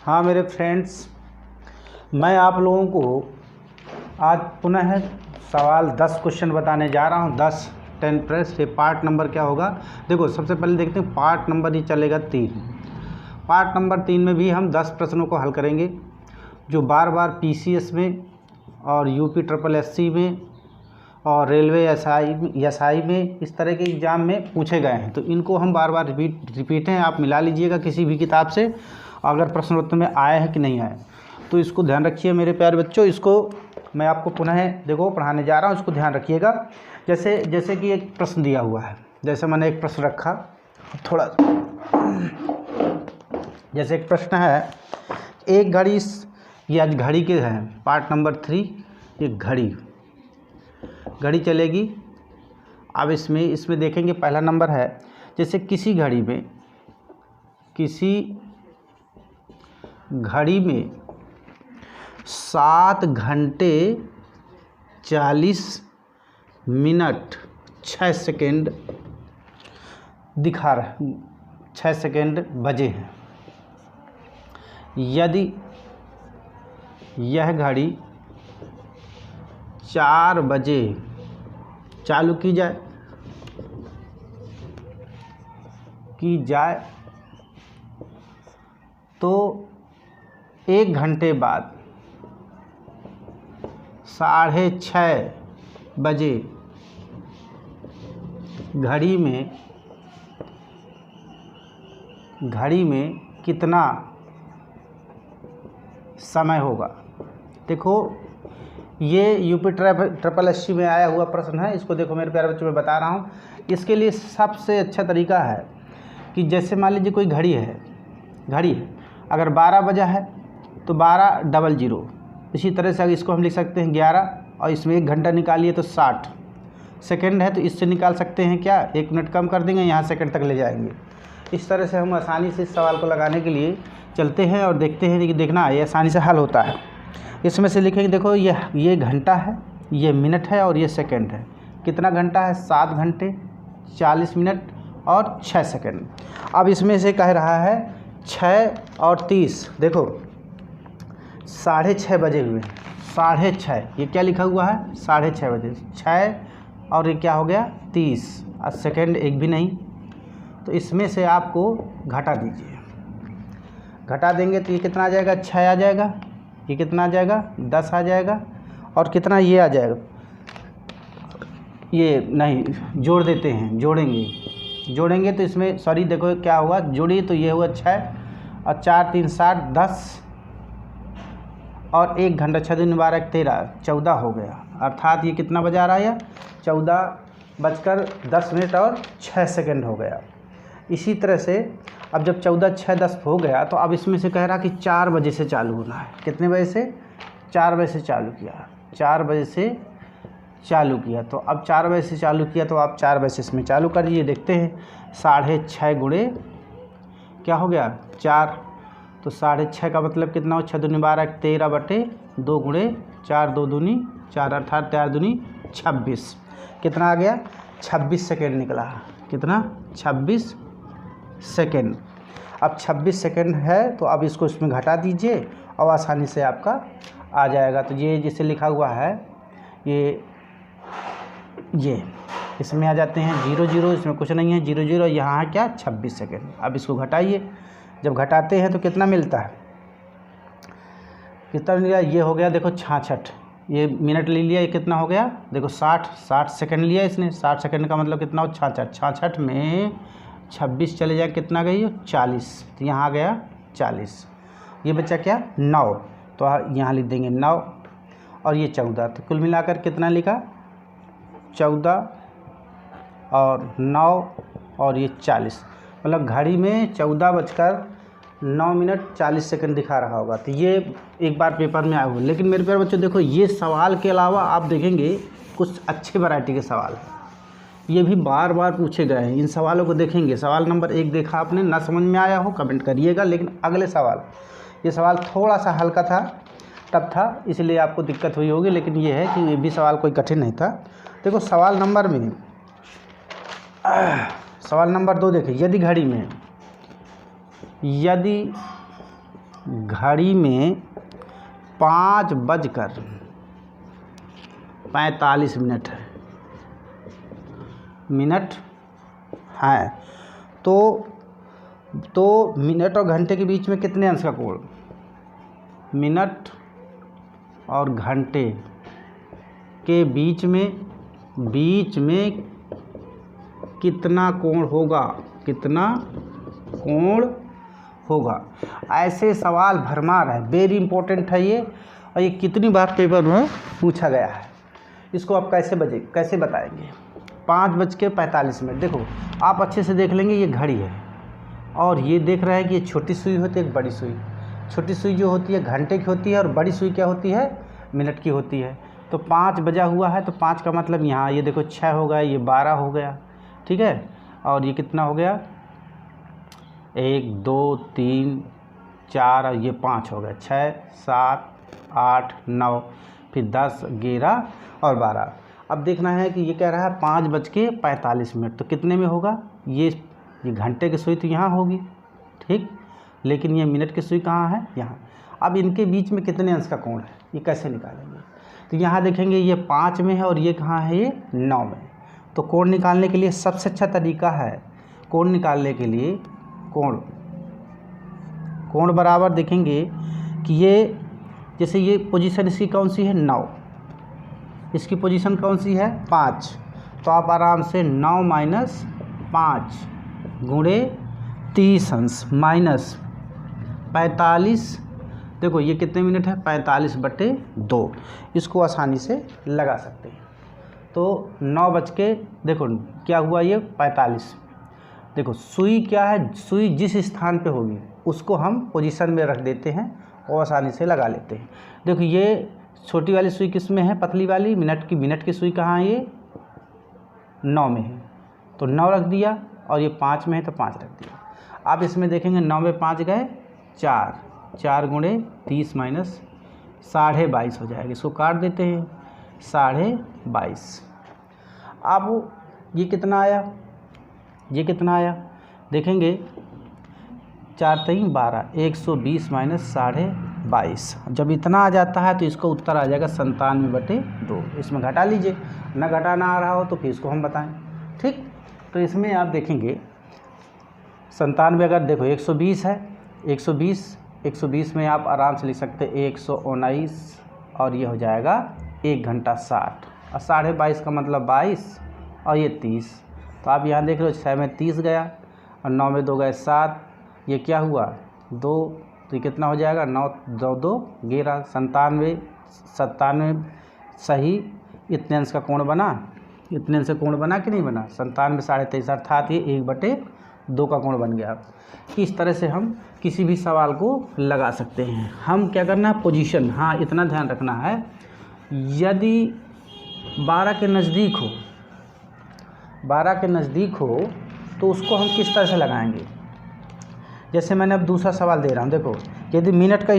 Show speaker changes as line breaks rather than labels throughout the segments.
हाँ मेरे फ्रेंड्स, मैं आप लोगों को आज पुनः सवाल 10 क्वेश्चन बताने जा रहा हूँ। 10 प्लस ये पार्ट नंबर क्या होगा। देखो सबसे पहले देखते हैं पार्ट नंबर ये चलेगा 3। पार्ट नंबर 3 में भी हम 10 प्रश्नों को हल करेंगे जो बार बार PCS में और UPSSC में और रेलवे SI में इस तरह के एग्ज़ाम में पूछे गए हैं। तो इनको हम बार बार रिपीट हैं, आप मिला लीजिएगा किसी भी किताब से अगर प्रश्न उत्तर में आया है कि नहीं आया। तो इसको ध्यान रखिए मेरे प्यारे बच्चों। इसको मैं आपको पुनः देखो पढ़ाने जा रहा हूँ, इसको ध्यान रखिएगा। जैसे कि एक प्रश्न दिया हुआ है, जैसे मैंने एक प्रश्न रखा थोड़ा, जैसे एक प्रश्न है, एक घड़ी, ये आज घड़ी के हैं पार्ट नंबर 3। ये घड़ी चलेगी। अब इसमें देखेंगे पहला नंबर है, जैसे किसी घड़ी में 7 घंटे 40 मिनट 6 सेकेंड दिखा रहा, 6 सेकेंड बजे हैं। यदि यह घड़ी 4 बजे चालू की जाए तो 1 घंटे बाद 6:30 बजे घड़ी में कितना समय होगा। देखो ये UPSSC में आया हुआ प्रश्न है। इसको देखो मेरे प्यारे बच्चों, मैं बता रहा हूँ। इसके लिए सबसे अच्छा तरीका है कि जैसे मान लीजिए कोई घड़ी है, अगर 12 बजा है तो 12:00। इसी तरह से अगर इसको हम लिख सकते हैं 11 और इसमें 1 घंटा निकालिए तो 60 सेकेंड है। तो इससे निकाल सकते हैं क्या, 1 मिनट कम कर देंगे, यहाँ सेकंड तक ले जाएंगे। इस तरह से हम आसानी से इस सवाल को लगाने के लिए चलते हैं और देखते हैं कि देखना ये आसानी से हल होता है। इसमें से लिखेंगे, देखो ये घंटा है, ये मिनट है और ये सेकंड है। कितना घंटा है, 7 घंटे 40 मिनट और 6 सेकंड। अब इसमें से कह रहा है 6 और 30, देखो 6:30 बजे हुए, 6:30, ये क्या लिखा हुआ है 6:30 बजे, 6 और ये क्या हो गया 30 और सेकंड एक भी नहीं। तो इसमें से आपको घटा दीजिए, घटा देंगे तो ये कितना आ जाएगा, 6 आ जाएगा। ये कितना आ जाएगा, 10 आ जाएगा। और कितना ये आ जाएगा, ये नहीं जोड़ देते हैं, जोड़ेंगे तो इसमें सॉरी देखो क्या हुआ, जोड़िए तो ये हुआ 6 और 4 3 60 10 और 1 घंटा 6 दूनी 12 13 14 हो गया। अर्थात ये कितना बजा रहा है, 14:10 और 6 सेकंड हो गया। इसी तरह से अब जब 14 6 10 हो गया तो अब इसमें से कह रहा कि 4 बजे से चालू होना है। कितने बजे से, 4 बजे से चालू किया, 4 बजे से चालू किया। तो अब 4 बजे से चालू किया तो आप 4 बजे से इसमें चालू करिए। देखते हैं 6:30 गुणे क्या हो गया 4, तो 6:30 का मतलब कितना हो, 6 दूनी 12 13/2 गुणे 4 2 दूनी 4 अर्थात 4 दूनी 26। कितना आ गया, 26 सेकेंड निकला। कितना, 26 सेकेंड। अब 26 सेकेंड है तो अब इसको इसमें घटा दीजिए और आसानी से आपका आ जाएगा। तो ये जैसे लिखा हुआ है ये इसमें आ जाते हैं 0 0, इसमें कुछ नहीं है 0 0, यहाँ है क्या 26 सेकेंड। अब इसको घटाइए, जब घटाते हैं तो कितना मिलता है, कितना मिल गया, ये हो गया देखो 66। ये मिनट ले लिया, ये कितना हो गया देखो 60 सेकंड लिया इसने। 60 सेकंड का मतलब कितना हो 66 में 26 चले जाए कितना गई 40, तो यहाँ आ गया 40। ये बच्चा क्या 9, तो यहाँ लिख देंगे 9 और ये 14। तो कुल मिलाकर कितना लिखा 14 और 9 और ये 40, मतलब घड़ी में 14:09:40 दिखा रहा होगा। तो ये एक बार पेपर में आया हुआ। लेकिन मेरे प्यारे बच्चों देखो ये सवाल के अलावा आप देखेंगे कुछ अच्छे वैरायटी के सवाल हैं, ये भी बार बार पूछे गए हैं। इन सवालों को देखेंगे, सवाल नंबर 1 देखा आपने, ना समझ में आया हो कमेंट करिएगा। लेकिन अगले सवाल, ये सवाल थोड़ा सा हल्का था, टफ था, इसलिए आपको दिक्कत हुई होगी। लेकिन ये है कि ये भी सवाल कोई कठिन नहीं था। देखो सवाल नंबर 2 देखिए, यदि घड़ी में घड़ी में 5:45 मिनट है। तो मिनट और घंटे के बीच में कितने अंश का कोण? मिनट और घंटे के बीच में कितना कोण होगा? कितना कोण होगा? ऐसे सवाल भरमार है, वेरी इंपॉर्टेंट है ये, और ये कितनी बार पेपर में पूछा गया है। इसको आप कैसे बताएंगे? 5:45। देखो आप अच्छे से देख लेंगे, ये घड़ी है और ये देख रहे हैं कि ये छोटी सुई होती है, एक बड़ी सुई। छोटी सुई जो होती है घंटे की होती है और बड़ी सुई क्या होती है? मिनट की होती है। तो 5 बजा हुआ है तो 5 का मतलब यहाँ ये देखो 6 हो गया, ये 12 हो गया, ठीक है। और ये कितना हो गया? 1 2 3 4 और ये 5 हो गया, 6 7 8 9, फिर 10 11 और 12। अब देखना है कि ये कह रहा है 5:45। तो कितने में होगा? ये घंटे की सुई तो यहाँ होगी, ठीक, लेकिन ये मिनट की सुई कहाँ है? यहाँ। अब इनके बीच में कितने अंश का कोण है, ये कैसे निकालेंगे? तो यहाँ देखेंगे ये 5 में है और ये कहाँ है? ये 9 में। तो कोण निकालने के लिए सबसे अच्छा तरीका है, कोण निकालने के लिए कोण बराबर देखेंगे कि ये, जैसे ये पोजीशन इसकी कौन सी है? 9, इसकी पोजीशन कौन सी है? 5। तो आप आराम से 9 - 5 गुणे 30 अंश माइनस 45। देखो ये कितने मिनट है? 45/2। इसको आसानी से लगा सकते हैं। तो 9 बज के देखो क्या हुआ, ये 45। देखो सुई क्या है? सुई जिस स्थान पे होगी उसको हम पोजीशन में रख देते हैं और आसानी से लगा लेते हैं। देखो ये छोटी वाली सुई किस में है? पतली वाली मिनट की सुई कहाँ है? ये 9 में है, तो 9 रख दिया, और ये 5 में है तो 5 रख दिया। अब इसमें देखेंगे 9 में 5 गए 4, 4 गुणे 30 माइनस 22.5 हो जाएगा। इसको काट देते हैं, 22.5। अब ये कितना आया? ये कितना आया? देखेंगे 4 3 12, 120 माइनस 22.5। जब इतना आ जाता है तो इसको उत्तर आ जाएगा 97/2। इसमें घटा लीजिए, ना घटाना आ रहा हो तो फिर इसको हम बताएं, ठीक। तो इसमें आप देखेंगे 97, अगर देखो 120 है, 120 में आप आराम से लिख सकते हैं 119, और ये हो जाएगा 1 घंटा 60, और 22.5 का मतलब 22 और ये 30। तो आप यहाँ देख लो 6 में 30 गया और 9 में 2 गए 7, ये क्या हुआ 2, तो ये कितना हो जाएगा 9 2 2 11, 97 सही। इतने अंश का कोण बना, इतने अंश का कोण बना कि नहीं बना? 97 23.5 अर्थात ये 1/2 का कोण बन गया। इस तरह से हम किसी भी सवाल को लगा सकते हैं। हम क्या करना है? पोजीशन, हाँ इतना ध्यान रखना है, यदि 12 के नज़दीक हो तो उसको हम किस तरह से लगाएंगे? जैसे मैंने अब दूसरा सवाल दे रहा हूँ, देखो यदि मिनट का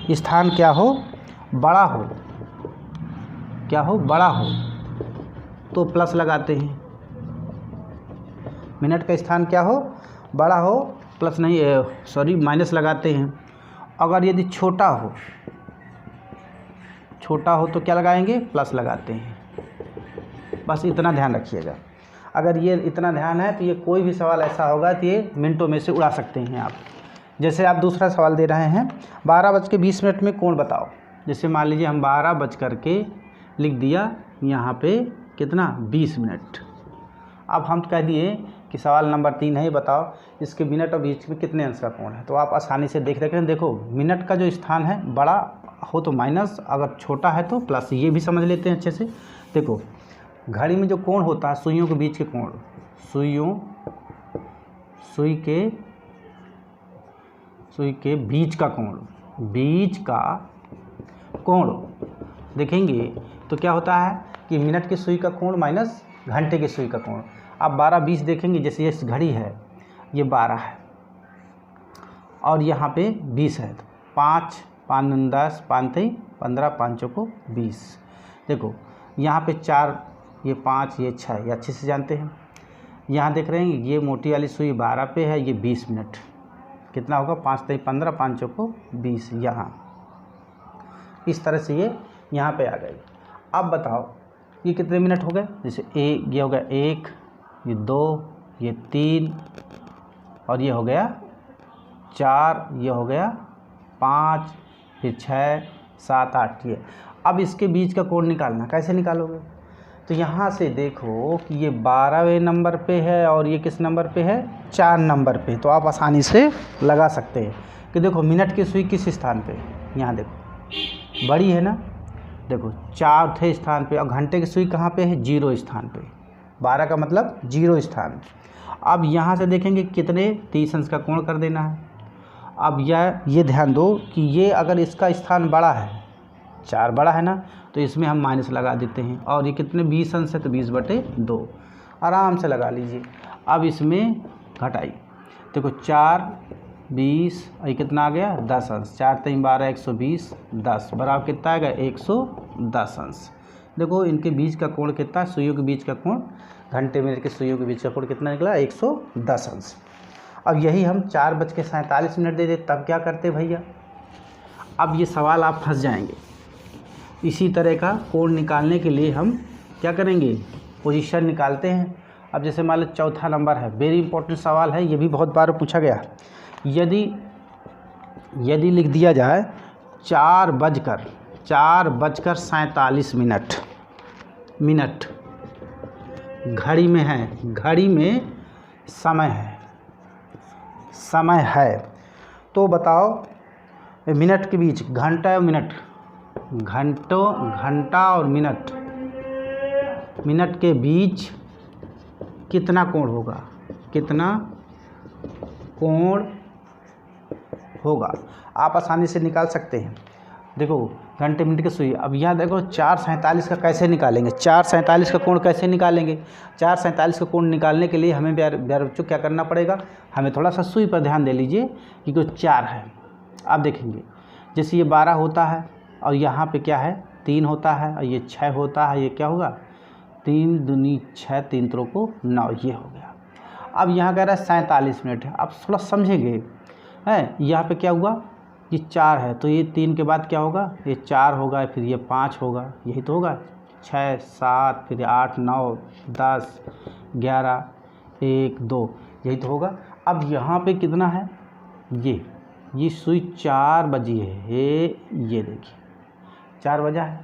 स्थान क्या हो? बड़ा हो, तो प्लस लगाते हैं। मिनट का स्थान क्या हो? बड़ा हो, प्लस नहीं सॉरी माइनस लगाते हैं। अगर यदि छोटा हो तो क्या लगाएंगे? प्लस लगाते हैं। बस इतना ध्यान रखिएगा। अगर ये इतना ध्यान है तो ये कोई भी सवाल ऐसा होगा तो ये मिनटों में से उड़ा सकते हैं आप। जैसे आप दूसरा सवाल दे रहे हैं 12:20 में कोण बताओ। जैसे मान लीजिए हम 12 लिख दिया, यहाँ पे कितना 20 मिनट। अब हम कह दिए कि सवाल नंबर 3 है, बताओ इसके मिनट और बीच में कितने अंश का कोण है। तो आप आसानी से देख रहे हैं, देखो मिनट का जो स्थान है बड़ा हो तो माइनस, अगर छोटा है तो प्लस। ये भी समझ लेते हैं अच्छे से। देखो घड़ी में जो कोण होता है, सुइयों के बीच के कोण, सुई के बीच का कोण देखेंगे तो क्या होता है कि मिनट की सुई का कोण माइनस घंटे की सुई का कोण। अब 12:20 देखेंगे, जैसे ये घड़ी है ये 12 है और यहाँ पे 20 है, तो 5 5 9 10 5 3 15 5 चौको 20। देखो यहाँ पे 4, ये 5, ये 6, ये अच्छे से जानते हैं। यहाँ देख रहे हैं ये मोटी वाली सुई 12 पे है, ये 20 मिनट। कितना होगा, 5 3 15, 5 चौको 20। यहाँ इस तरह से ये यहाँ पे आ गई। अब बताओ ये कितने मिनट हो गए, जैसे ये हो गया 1, ये 2, ये 3 और ये हो गया 4, ये हो गया 5, फिर 6 7 8 ये। अब इसके बीच का कोण निकालना, कैसे निकालोगे, तो यहाँ से देखो कि ये 12वें नंबर पे है और ये किस नंबर पे है, 4 नंबर पे। तो आप आसानी से लगा सकते हैं कि देखो मिनट की सुई किस स्थान पे, यहाँ देखो बड़ी है ना, देखो 4थे स्थान पे, और घंटे की सुई कहाँ पे है, 0 स्थान पे। 12 का मतलब 0 स्थान। अब यहाँ से देखेंगे कितने 30 अंश का कोण कर देना है। अब ये ध्यान दो कि ये अगर इसका स्थान बड़ा है, 4 बड़ा है ना, तो इसमें हम माइनस लगा देते हैं। और ये कितने 20 अंश है, तो 20/2 आराम से लगा लीजिए। अब इसमें घटाइए, देखो 4 20 और ये कितना आ गया 10 अंश, 4 3 12 120, 10 बराबर कितना आएगा 110 अंश। देखो इनके बीच का कोण कितना, सुइयों के बीच का कोण, घंटे मिनट के सुइयों के बीच का कोण कितना निकला, 110 अंश। अब यही हम 4:47 दे दें, तब क्या करते भैया, अब ये सवाल आप फंस जाएंगे। इसी तरह का कोण निकालने के लिए हम क्या करेंगे, पोजीशन निकालते हैं। अब जैसे मान लो चौथा नंबर है, वेरी इंपॉर्टेंट सवाल है, ये भी बहुत बार पूछा गया। यदि लिख दिया जाए 4:47 मिनट घड़ी में है, घड़ी में समय है, तो बताओ मिनट के बीच, घंटा और मिनट, घंटा और मिनट के बीच कितना कोण होगा, कितना कोण होगा, आप आसानी से निकाल सकते हैं। देखो घंटे मिनट की सुई, अब यहाँ देखो 4:47 का कैसे निकालेंगे, 4:47 का कोण कैसे निकालेंगे। 4:47 का कोण निकालने के लिए हमें प्यारे बच्चों क्या करना पड़ेगा, हमें थोड़ा सा सुई पर ध्यान दे लीजिए कि कोई 4 है। अब देखेंगे जैसे ये 12 होता है और यहाँ पे क्या है 3 होता है और ये 6 होता है, ये क्या होगा 3 दूनी 6, 3 त्रोको 9, ये हो गया। अब यहाँ कह रहा है 47 मिनट है, अब थोड़ा समझेंगे है, यहाँ पे क्या हुआ, ये 4 है तो ये 3 के बाद क्या होगा, ये 4 होगा, फिर ये 5 होगा, यही तो होगा, 6 7, फिर 8 9 10 11 1 2, यही तो होगा। अब यहाँ पे कितना है, ये सुई 4 बजी है, ये देखिए 4 बजा है,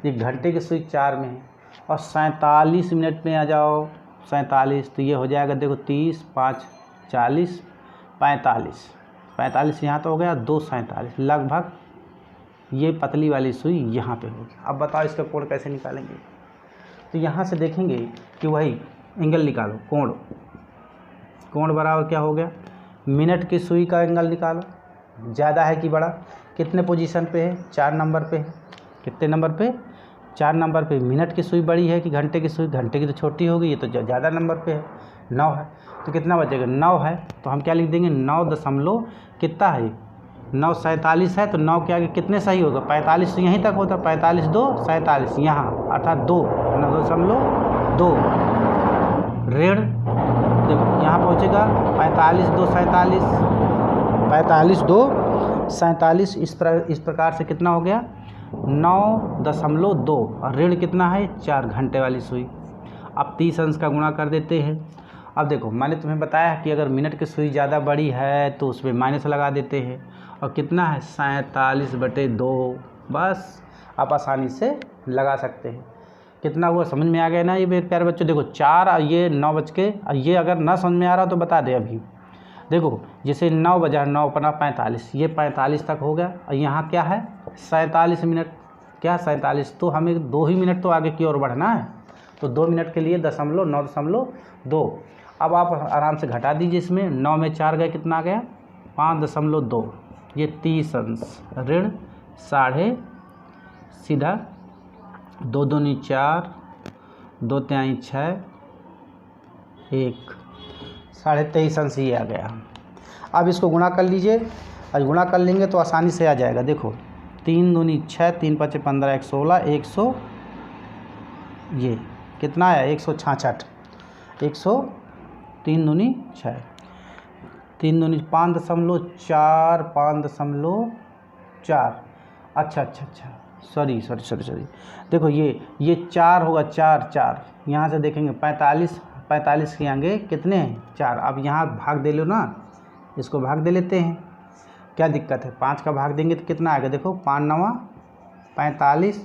ये घंटे की सुई 4 में है। और 47 मिनट में आ जाओ, 47 तो ये हो जाएगा, देखो 30 5 40 45 यहाँ तो हो गया, 2 47 लगभग ये पतली वाली सुई यहाँ पे होगी। अब बताओ इसका कोण कैसे निकालेंगे, तो यहाँ से देखेंगे कि वही एंगल निकालो, कोण बराबर क्या हो गया, मिनट की सुई का एंगल निकालो, ज़्यादा है कि बड़ा, कितने पोजीशन पे है, 4 नंबर पे है, कितने नंबर पे, 4 नंबर पे। मिनट की सुई बड़ी है कि घंटे की सुई, घंटे की तो छोटी होगी, ये तो ज़्यादा नंबर पे है, 9 है, तो कितना बचेगा 9 है, तो हम क्या लिख देंगे 9 दशमलव कितना है, 9 47 है, तो 9 के आगे कितने सही होगा, 45 तो यहीं तक होता, 45 2 47 यहाँ, अर्थात 2 9.2 ऋण, देखो यहाँ पहुँचेगा 45 2 47, 45 2 47, इस प्रकार से कितना हो गया 9.2 और ऋण कितना है 4, घंटे वाली सुई। अब 30 अंश का गुणा कर देते हैं। अब देखो मैंने तुम्हें बताया कि अगर मिनट की सुई ज़्यादा बड़ी है तो उसमें माइनस लगा देते हैं, और कितना है 47/2, बस आप आसानी से लगा सकते हैं। कितना हुआ समझ में आ गया ना ये मेरे प्यारे बच्चों। देखो 4 और ये 9 बज के, और ये अगर ना समझ में आ रहा हो तो बता दे अभी। देखो जैसे 9 बजा, 9 अपना 45, ये 45 तक हो गया, और यहाँ क्या है 47 मिनट, क्या 47, तो हमें 2 ही मिनट तो आगे की ओर बढ़ना है, तो 2 मिनट के लिए 9.2। अब आप आराम से घटा दीजिए, इसमें 9 में 4 गए, कितना आ गया 5.2, ये 30 अंश ऋण 6.5, सीधा 2 दूनी 4, 2 तिहाई 6, 1 23.5 अंश ये आ गया। अब इसको गुणा कर लीजिए, और गुणा कर लेंगे तो आसानी से आ जाएगा। देखो 3 दूनी 6, 3 5 15, 116, 100 ये कितना आया 166, 3 दूनी 6, 3 दूनी 5.4, 5.4। अच्छा, सॉरी, देखो ये 4 होगा, 4 यहाँ से देखेंगे 45 के आगे कितने हैं 4। अब यहाँ भाग दे लो ना, इसको भाग दे लेते हैं, क्या दिक्कत है। 5 का भाग देंगे तो कितना आएगा, देखो 5 9 45,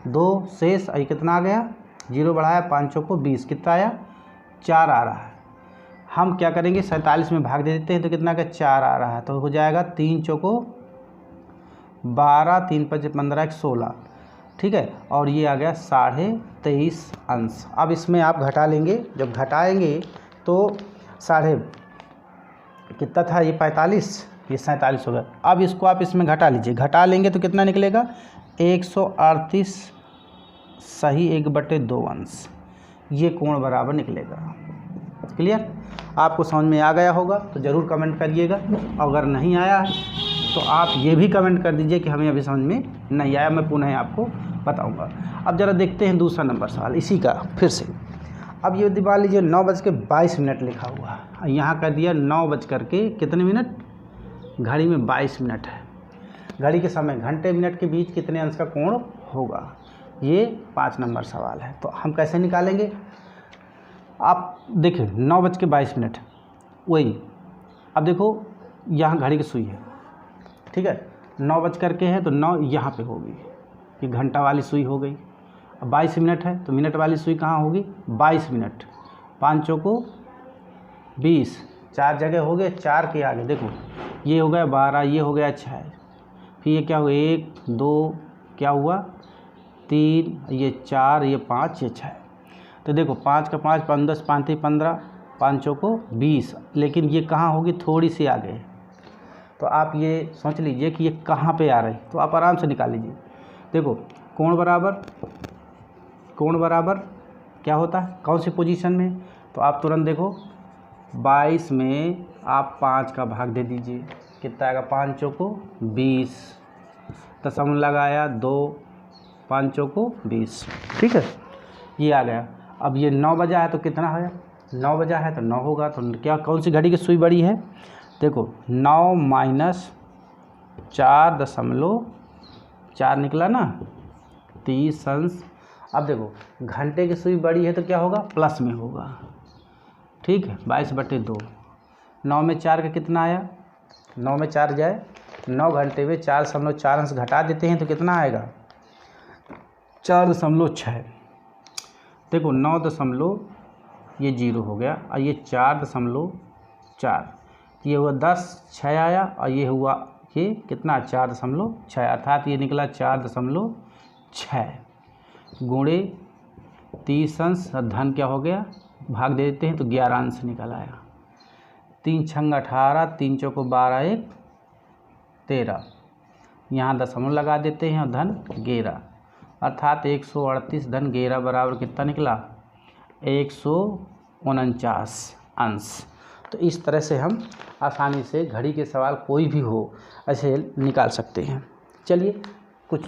2 शेष, ये कितना आ गया, 0 बढ़ाया, 5 चौको 20, कितना आया 4 आ रहा है। हम क्या करेंगे 47 में भाग दे देते हैं तो कितना का 4 आ रहा है, तो हो जाएगा 3 चौको 12, 3 5 15, 16, ठीक है। और ये आ गया 23.5 अंश। अब इसमें आप घटा लेंगे, जब घटाएंगे तो कितना था ये 45, ये 47 हो गया। अब इसको आप इसमें घटा लीजिए, घटा लेंगे तो कितना निकलेगा 138 सही 1/2 अंश, ये कोण बराबर निकलेगा। क्लियर, आपको समझ में आ गया होगा तो ज़रूर कमेंट करिएगा, अगर नहीं आया तो आप ये भी कमेंट कर दीजिए कि हमें अभी समझ में नहीं आया, मैं पुनः आपको बताऊंगा। अब ज़रा देखते हैं दूसरा नंबर सवाल इसी का फिर से। अब ये मान लीजिए 9:22 लिखा हुआ है, यहाँ कर दिया 9 कितने मिनट, घड़ी में 22 मिनट है। घड़ी के समय घंटे मिनट के बीच कितने अंश का कोण होगा, ये 5 नंबर सवाल है। तो हम कैसे निकालेंगे, आप देखिए 9:22 वही। अब देखो यहाँ घड़ी की सुई है, ठीक है, 9 बज करके है तो 9 यहाँ पे होगी, ये घंटा वाली सुई हो गई। अब 22 मिनट है तो मिनट वाली सुई कहाँ होगी, 22 मिनट, 5 चौको 20, 4 जगह हो गए, 4 के आगे देखो ये हो गया 12, ये हो गया 6, फिर ये क्या हुआ 1 2, क्या हुआ 3, ये 4, ये 5, ये 6। तो देखो 5 का 5, 5 10, 5 15, 5 चौको 20, लेकिन ये कहाँ होगी, थोड़ी सी आगे है। तो आप ये सोच लीजिए कि ये कहाँ पे आ रही, तो आप आराम से निकाल लीजिए। देखो कोण बराबर क्या होता है, कौन सी पोजीशन में, तो आप तुरंत देखो 22 में आप 5 का भाग दे दीजिए, कितना आएगा 5 चौको 20, दशमलव लगाया 2, 5 चौको 20, ठीक है, ये आ गया। अब ये 9 बजा है तो कितना है, 9 बजा है तो 9 होगा, तो क्या कौन सी घड़ी की सुई बड़ी है, देखो 9 माइनस 4.4 निकला ना, 30 अंश। अब देखो घंटे की सुई बड़ी है तो क्या होगा, प्लस में होगा, ठीक है, 22/2। 9 में 4 का कितना आया, 9 में 4 जाए, 9 घंटे में 4.4 अंश घटा देते हैं तो कितना आएगा 4.6। देखो 9 ये 0 हो गया, और ये 4.4, ये हुआ 10, 6 आया, और ये हुआ ये कितना 4.6, अर्थात ये निकला 4.6 गुणे 30 अंश, धन क्या हो गया, भाग दे देते हैं तो 11 अंश निकल आया। 3 छंग 18, 3 चौको 12, 1 13, यहाँ दशमलव लगा देते हैं और धन 11, अर्थात 138 धन 11 बराबर कितना निकला 149 अंश। तो इस तरह से हम आसानी से घड़ी के सवाल कोई भी हो ऐसे निकाल सकते हैं। चलिए कुछ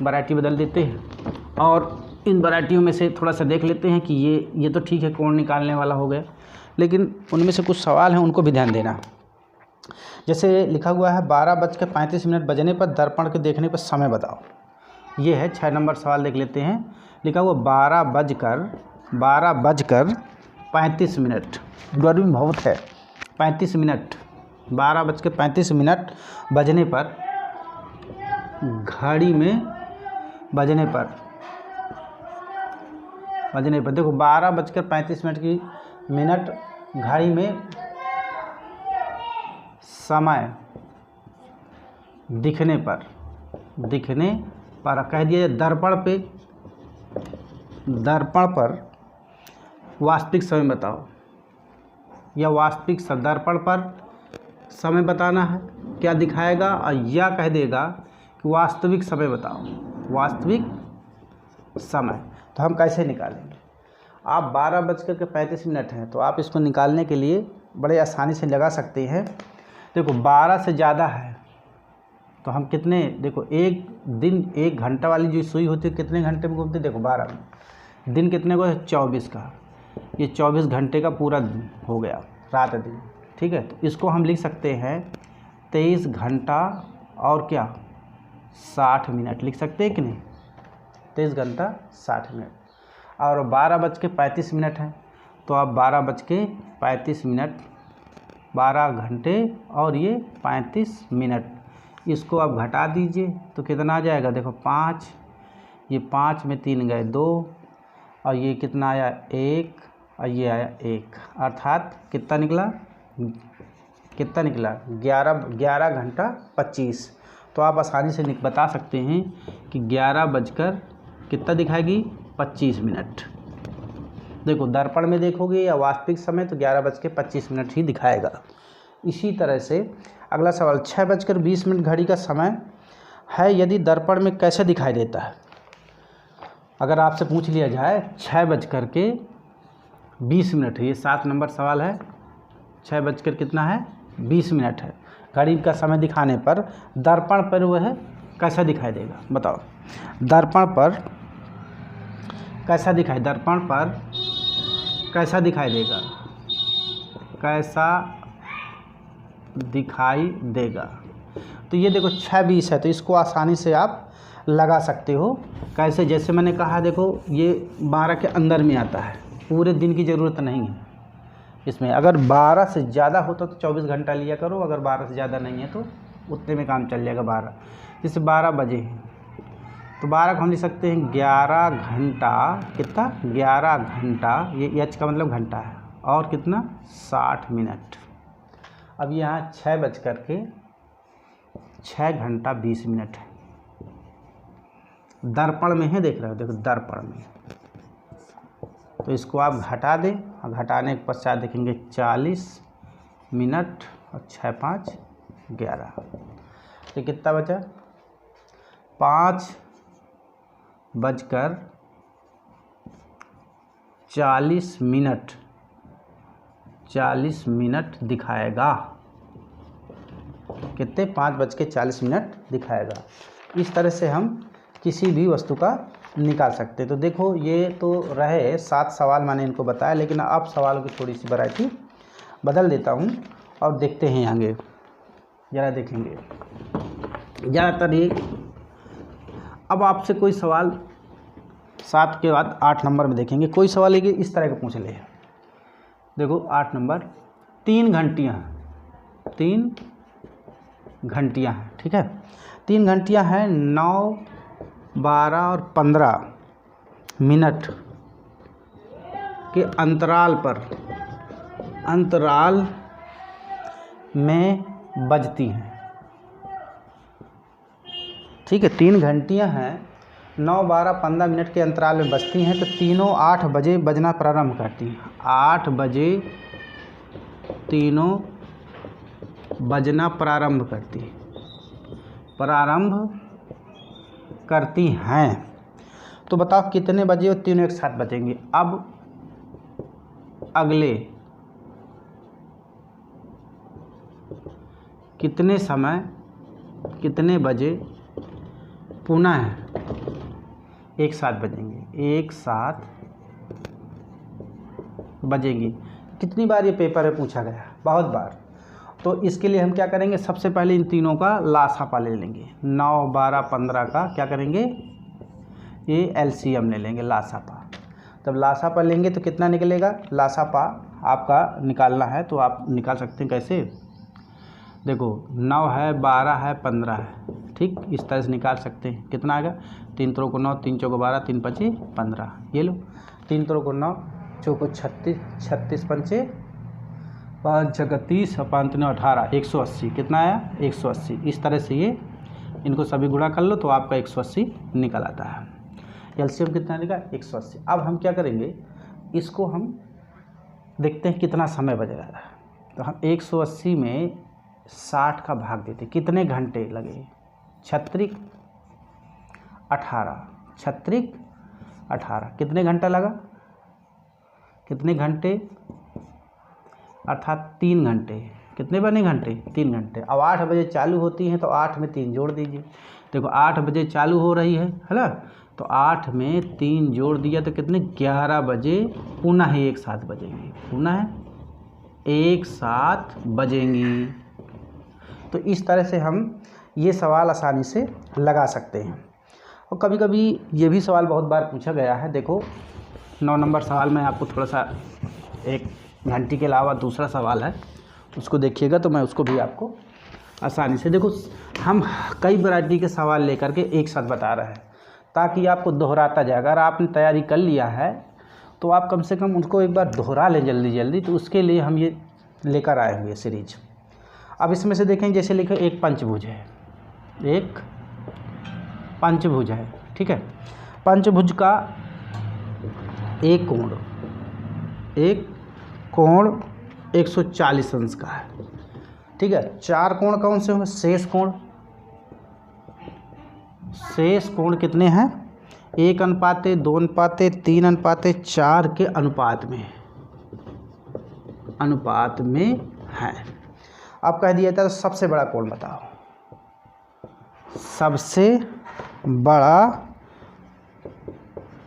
वैरायटी बदल देते हैं और इन वैरायटियों में से थोड़ा सा देख लेते हैं कि ये तो ठीक है कोण निकालने वाला हो गया, लेकिन उनमें से कुछ सवाल हैं उनको भी ध्यान देना। जैसे लिखा हुआ है 12:35 बजने पर दर्पण के देखने पर समय बताओ, ये है 6 नंबर सवाल, देख लेते हैं। लिखा हुआ 12:35, गर्मी बहुत है, 35 मिनट, 12:35 बजने पर घड़ी में बजने पर देखो 12:35 की मिनट घड़ी में समय दिखने पर कह दिया दर्पण पर वास्तविक समय बताओ, या वास्तविक दर्पण पर समय बताना है क्या दिखाएगा, और या कह देगा कि वास्तविक समय बताओ, वास्तविक समय। तो हम कैसे निकालेंगे, आप 12:35 हैं तो आप इसको निकालने के लिए बड़े आसानी से लगा सकते हैं। देखो 12 से ज़्यादा है तो हम कितने, देखो एक दिन 1 घंटा वाली जो सुई होती है कितने घंटे में घूमती है, देखो 12 में, दिन कितने को है? 24 का। ये 24 घंटे का पूरा हो गया, रात दिन, ठीक है। तो इसको हम लिख सकते हैं 23 घंटा और क्या 60 मिनट लिख सकते हैं कि नहीं? 23 घंटा 60 मिनट। और 12:35 है, तो आप 12:35, 12 घंटे और ये 35 मिनट, इसको आप घटा दीजिए तो कितना आ जाएगा? देखो 5, ये 5 में 3 गए 2, और ये कितना आया 1, और ये आया 1, अर्थात कितना निकला? 11 घंटा 25। तो आप आसानी से बता सकते हैं कि 11 बजकर कितना दिखाएगी? 25 मिनट। देखो दर्पण में देखोगे या वास्तविक समय तो 11:25 ही दिखाएगा। इसी तरह से अगला सवाल, 6:20 घड़ी का समय है, यदि दर्पण में कैसे दिखाई देता है? अगर आपसे पूछ लिया जाए 6:20 है, ये 7 नंबर सवाल है, 6 कितना है? 20 मिनट है। घड़ी का समय दिखाने पर दर्पण पर वह कैसा दिखाई देगा? बताओ दर्पण पर कैसा दिखाई, दर्पण पर कैसा दिखाई देगा? कैसा दिखाई देगा? तो ये देखो 6:20 है, तो इसको आसानी से आप लगा सकते हो। कैसे? जैसे मैंने कहा, देखो ये 12 के अंदर में आता है, पूरे दिन की ज़रूरत नहीं है इसमें। अगर 12 से ज़्यादा हो तो 24 घंटा लिया करो, अगर 12 से ज़्यादा नहीं है तो उतने में काम चल जाएगा। 12 जैसे 12 बजे हैं तो 12 को हम लिख सकते हैं 11 घंटा, कितना? 11 घंटा, ये एच का मतलब घंटा है, और कितना? 60 मिनट। अब यहाँ 6:20 है, दर्पण में है, देख रहे हो, देखो दर्पण में। तो इसको आप घटा दें, और घटाने के पश्चात देखेंगे 40 मिनट और 6 5 11। तो कितना बचा? 5:40 मिनट दिखाएगा। कितने? 5:40 दिखाएगा। इस तरह से हम किसी भी वस्तु का निकाल सकते हैं। तो देखो ये तो रहे 7 सवाल, मैंने इनको बताया, लेकिन अब सवालों की थोड़ी सी वैरायटी बदल देता हूँ और देखते हैं आगे, ज़रा देखेंगे ज़्यादातर ये। अब आपसे कोई सवाल 7 के बाद 8 नंबर में देखेंगे, कोई सवाल है कि इस तरह का पूछ ले। देखो 8 नंबर, 3 घंटियाँ हैं, 3 घंटियाँ हैं, ठीक है। 3 घंटियाँ हैं 9, 12 और 15 मिनट के अंतराल में बजती हैं, ठीक है। 3 घंटियाँ हैं 9, 12, 15 मिनट के अंतराल में बजती हैं, तो तीनों 8 बजे बजना प्रारंभ करती हैं। 8 बजे तीनों बजना प्रारंभ करती हैं। तो बताओ कितने बजे वो तीनों एक साथ बजेंगे? अब अगले कितने समय, कितने बजे पुनः एक साथ बजेंगे? एक साथ बजेंगी। कितनी बार ये पेपर में पूछा गया? बहुत बार। तो इसके लिए हम क्या करेंगे? सबसे पहले इन तीनों का लासापा ले लेंगे। 9, 12, 15 का क्या करेंगे? ये एलसीएम ले लेंगे, लासापा। तब लासापा लेंगे तो कितना निकलेगा? लासापा आपका निकालना है तो आप निकाल सकते हैं। कैसे? देखो 9 है, 12 है, 15 है, ठीक, इस तरह से निकाल सकते हैं। कितना आएगा? 3 3 9, 3 4 12, 3 5 15। ये लो 3 3 9, 4 36, 36 5 5 6 30 और 5 9 18, 180। कितना आया? 180। इस तरह से ये इनको सभी गुणा कर लो तो आपका 180 निकल आता है। एलसीएम कितना निकला? 180। अब हम क्या करेंगे? इसको हम देखते हैं कितना समय बचेगा। तो हम 180 में 60 का भाग देते, कितने घंटे लगे? 36 18, 36 18, कितने घंटा लगा? कितने घंटे? अर्थात 3 घंटे। कितने बने घंटे? 3 घंटे। अब 8 बजे चालू होती हैं तो 8 में 3 जोड़ दीजिए। देखो 8 बजे चालू हो रही है ना, तो 8 में 3 जोड़ दिया तो कितने 11 बजे पुनः एक साथ बजेंगी, पुनः एक साथ बजेंगी। तो इस तरह से हम ये सवाल आसानी से लगा सकते हैं। और कभी कभी ये भी सवाल बहुत बार पूछा गया है। देखो 9 नंबर सवाल में आपको थोड़ा सा एक घंटी के अलावा दूसरा सवाल है, उसको देखिएगा तो मैं उसको भी आपको आसानी से, देखो हम कई वैरायटी के सवाल लेकर के एक साथ बता रहे हैं ताकि आपको दोहराता जाए। अगर आपने तैयारी कर लिया है तो आप कम से कम उनको एक बार दोहरा लें जल्दी जल्दी, तो उसके लिए हम ये लेकर आए हुए सीरीज। अब इसमें से देखें, जैसे लिखे एक पंचभुज है, एक पंचभुज है, ठीक है। पंचभुज का एक कोण 140 अंश का है, ठीक है। 4 कोण कौन से होंगे? शेष कोण कितने हैं? 1:2:3:4 के अनुपात में है। अब कह दिया था तो सबसे बड़ा कोण बताओ, सबसे बड़ा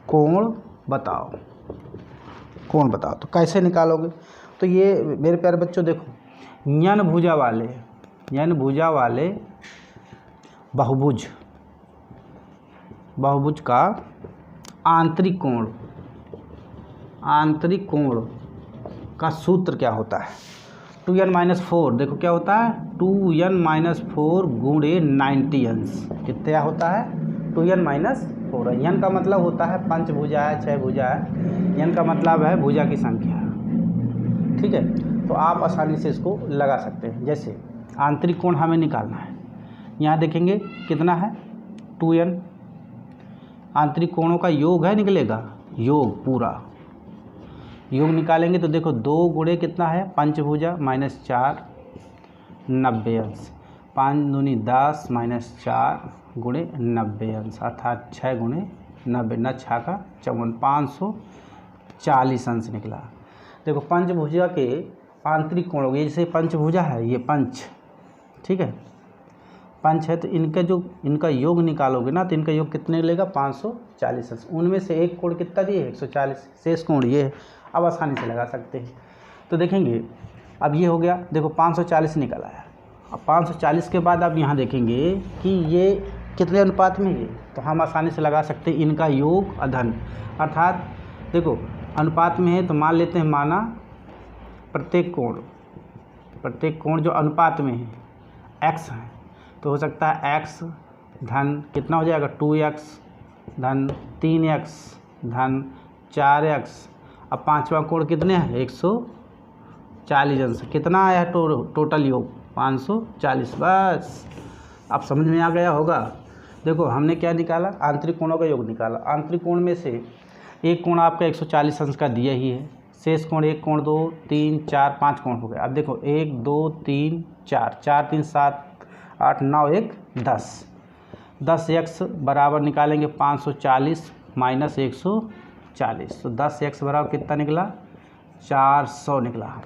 कोण बताओ, तो कैसे निकालोगे? तो ये मेरे प्यारे बच्चों देखो, यन भुजा वाले बहुभुज का आंतरिक कोण का सूत्र क्या होता है? 2n-4। देखो क्या होता है? 2n-4 गुणे 90 अंश। कितना होता है? 2n-4। यन का मतलब होता है पंचभुजा है, 6 भुजा है। यन का मतलब है भुजा की संख्या, ठीक है। तो आप आसानी से इसको लगा सकते हैं। जैसे आंतरिक कोण हमें निकालना है, यहाँ देखेंगे कितना है 2n, आंतरिक कोणों का योग है, निकलेगा योग, पूरा योग निकालेंगे तो देखो 2 गुणे कितना है पंचभुजा -4 90 अंश, 5 दूनी 10 -4 गुणे 90 अंश, अर्थात 6 गुणे 90, न 6 का 54, 540 अंश निकला। देखो पंचभुजा के आंतरिक कोण हो गए, जैसे पंचभुजा है ये पंच, ठीक है, पंच है तो इनका योग निकालोगे ना तो इनका योग कितने लेगा 540 अंश। उनमें से एक कोण कितना दिए 140, शेष कोण ये है। अब आसानी से लगा सकते हैं। तो देखेंगे अब ये हो गया, देखो 540 निकल आया। अब 540 के बाद आप यहाँ देखेंगे कि ये कितने अनुपात में ये, तो हम आसानी से लगा सकते हैं इनका योग अधन, अर्थात देखो अनुपात में है तो मान लेते हैं, माना प्रत्येक कोण जो अनुपात में है x है तो हो सकता है x धन कितना हो जाएगा 2x धन 3x धन 4x। अब 5वां कोण कितने हैं 140 अंश। कितना आया टोटल योग 540। बस अब समझ में आ गया होगा। देखो हमने क्या निकाला, आंतरिक कोणों का योग निकाला। आंतरिक कोण में से एक कोण आपका 140 अंश का दिया ही है, शेष कोण 1 कोण 2 3 4 5 कोण हो गए। अब देखो 1 2 3 4, 4 3 7 8 9 1 10, 10x बराबर निकालेंगे 540 माइनस 140, तो 10x बराबर कितना निकला 400 निकला,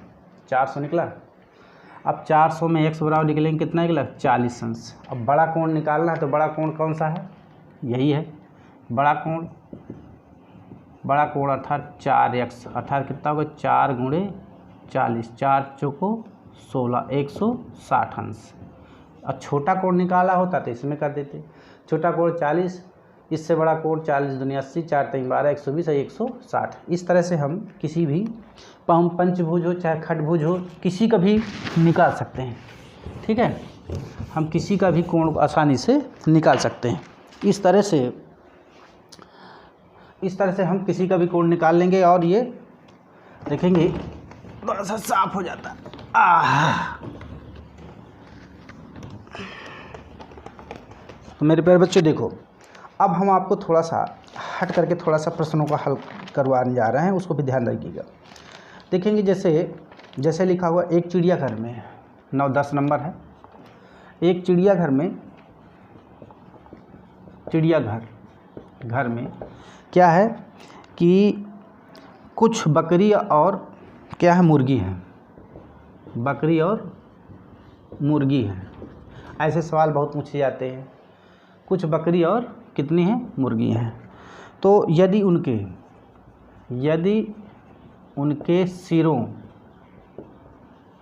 400 निकला। अब 400 में x बराबर निकलेंगे कितना निकला 40 अंश। अब बड़ा कोण निकालना है तो बड़ा कोण कौन सा है, यही है बड़ा कोण अर्थात 4x, अर्थात कितना होगा 4 गुणे 40, 4 चौको 16, 160 अंश। अब छोटा कोण निकाला होता तो इसमें कर देते, छोटा कोण 40, इससे बड़ा कोण 40 दूनी 80, 4 3 12 120 160। इस तरह से हम किसी भी पंचभुज हो चाहे खटभुज हो किसी का भी निकाल सकते हैं, ठीक है। हम किसी का भी कोण आसानी से निकाल सकते हैं। इस तरह से हम किसी का भी कोण निकाल लेंगे और ये देखेंगे थोड़ा सा साफ हो जाता है। तो मेरे प्यारे बच्चों देखो, अब हम आपको थोड़ा सा हट करके थोड़ा सा प्रश्नों का हल करवाने जा रहे हैं, उसको भी ध्यान रखिएगा। देखेंगे जैसे लिखा हुआ एक चिड़ियाघर में 9-10 नंबर है। एक चिड़ियाघर में क्या है कि कुछ बकरी और क्या है मुर्गी हैं, बकरी और मुर्गी हैं। ऐसे सवाल बहुत पूछे जाते हैं। कुछ बकरी और कितनी हैं मुर्गी हैं। तो यदि उनके सिरों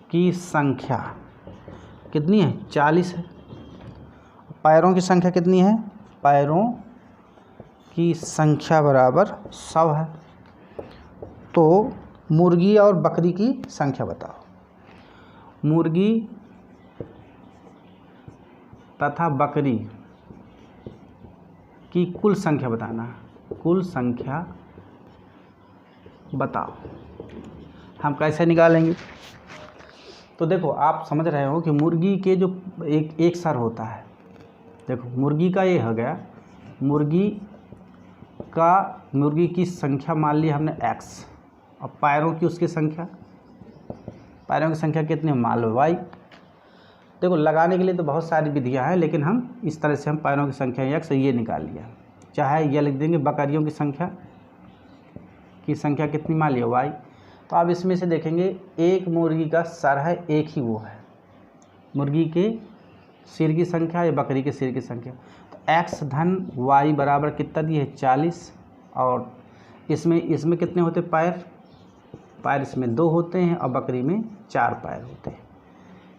की संख्या कितनी है, 40 है, पैरों की संख्या कितनी है, पैरों की संख्या बराबर 100 है, तो मुर्गी और बकरी की संख्या बताओ। मुर्गी तथा बकरी की कुल संख्या बताना, कुल संख्या बताओ। हम कैसे निकालेंगे? तो देखो आप समझ रहे हो कि मुर्गी के जो एक सर होता है, देखो मुर्गी का ये हो गया, मुर्गी की संख्या मान ली हमने x, और पैरों की संख्या कितनी मान लो y। देखो लगाने के लिए तो बहुत सारी विधियां हैं, लेकिन हम इस तरह से हम पैरों की संख्या x ये निकाल लिया। चाहे ये लिख देंगे बकरियों की संख्या कितनी मान लिया y। तो आप इसमें से देखेंगे एक मुर्गी का सर है, एक ही वो है, मुर्गी के सिर की संख्या या बकरी के सिर की संख्या। तो x धन y बराबर कितना दिए है 40, और इसमें कितने होते पैर इसमें 2 होते हैं और बकरी में 4 पैर होते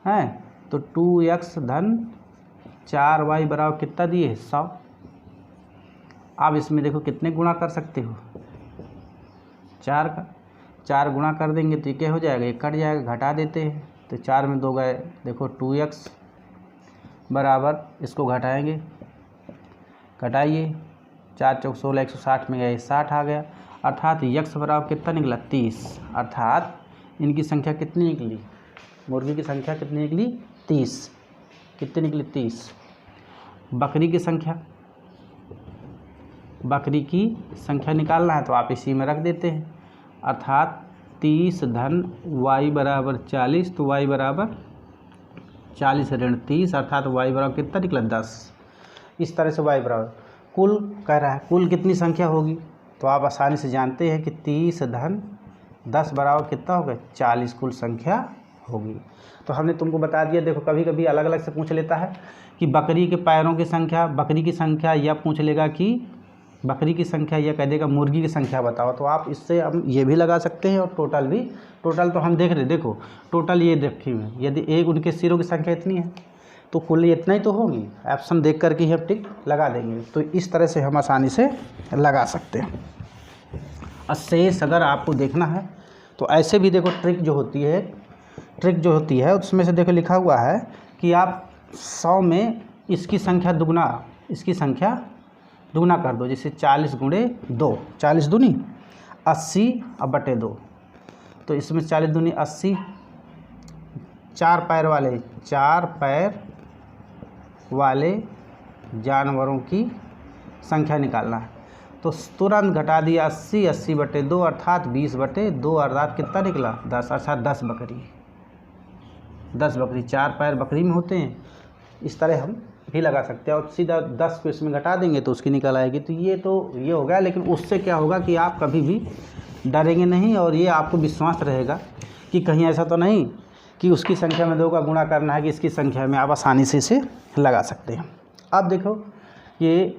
हैं। तो 2x धन 4y बराबर कितना दिए 100। आप इसमें देखो कितने गुणा कर सकते हो, 4 का 4 गुणा कर देंगे तो ये क्या हो जाएगा, ये कट जाएगा, घटा देते हैं। तो 4 में 2 गए, देखो 2x बराबर, इसको घटाएंगे, घटाइए, 4 चौक 16, 160 में गए 60 आ गया, अर्थात x बराबर कितना निकला 30। अर्थात इनकी संख्या कितनी निकली, मुर्गी की संख्या कितनी निकली 30। कितनी निकली 30। बकरी की संख्या निकालना है तो आप इसी में रख देते हैं, अर्थात 30 धन y बराबर 40, तो y बराबर 40 ऋण 30, अर्थात y बराबर कितना निकला 10। इस तरह से y बराबर कुल कह रहा है, कुल कितनी संख्या होगी, तो आप आसानी से जानते हैं कि 30 धन 10 बराबर कितना होगा 40 कुल संख्या होगी। तो हमने तुमको बता दिया। देखो कभी कभी अलग अलग से पूछ लेता है कि बकरी के पैरों की संख्या, बकरी की संख्या, या पूछ लेगा कि बकरी की संख्या, या कह देगा मुर्गी की संख्या बताओ। तो आप इससे हम ये भी लगा सकते हैं और टोटल तो हम देख रहे, देखो टोटल ये देखी हुई, यदि एक उनके सिरों की संख्या इतनी है तो कुल इतना ही तो होगी। ऑप्शन देख करके ही हम टिक लगा देंगे। तो इस तरह से हम आसानी से लगा सकते हैं। और शेष अगर आपको देखना है तो ऐसे भी देखो ट्रिक जो होती है उसमें से देखो लिखा हुआ है कि आप 100 में इसकी संख्या दुगना कर दो। जैसे 40 गुणे 2, 40 दूनी 80 और बटे 2, तो इसमें 40 दूनी 80, 4 पैर वाले जानवरों की संख्या निकालना है। तो तुरंत घटा दिया 80 बटे 2, अर्थात 20 बटे 2, अर्थात कितना निकला 10, अर्थात 10 बकरी 4 पैर बकरी में होते हैं। इस तरह हम भी लगा सकते हैं और सीधा 10 को इसमें घटा देंगे तो उसकी निकल आएगी। तो ये हो गया। लेकिन उससे क्या होगा कि आप कभी भी डरेंगे नहीं और ये आपको विश्वास रहेगा कि कहीं ऐसा तो नहीं कि उसकी संख्या में 2 का गुणा करना है, कि इसकी संख्या में आप आसानी से इसे लगा सकते हैं। अब देखो ये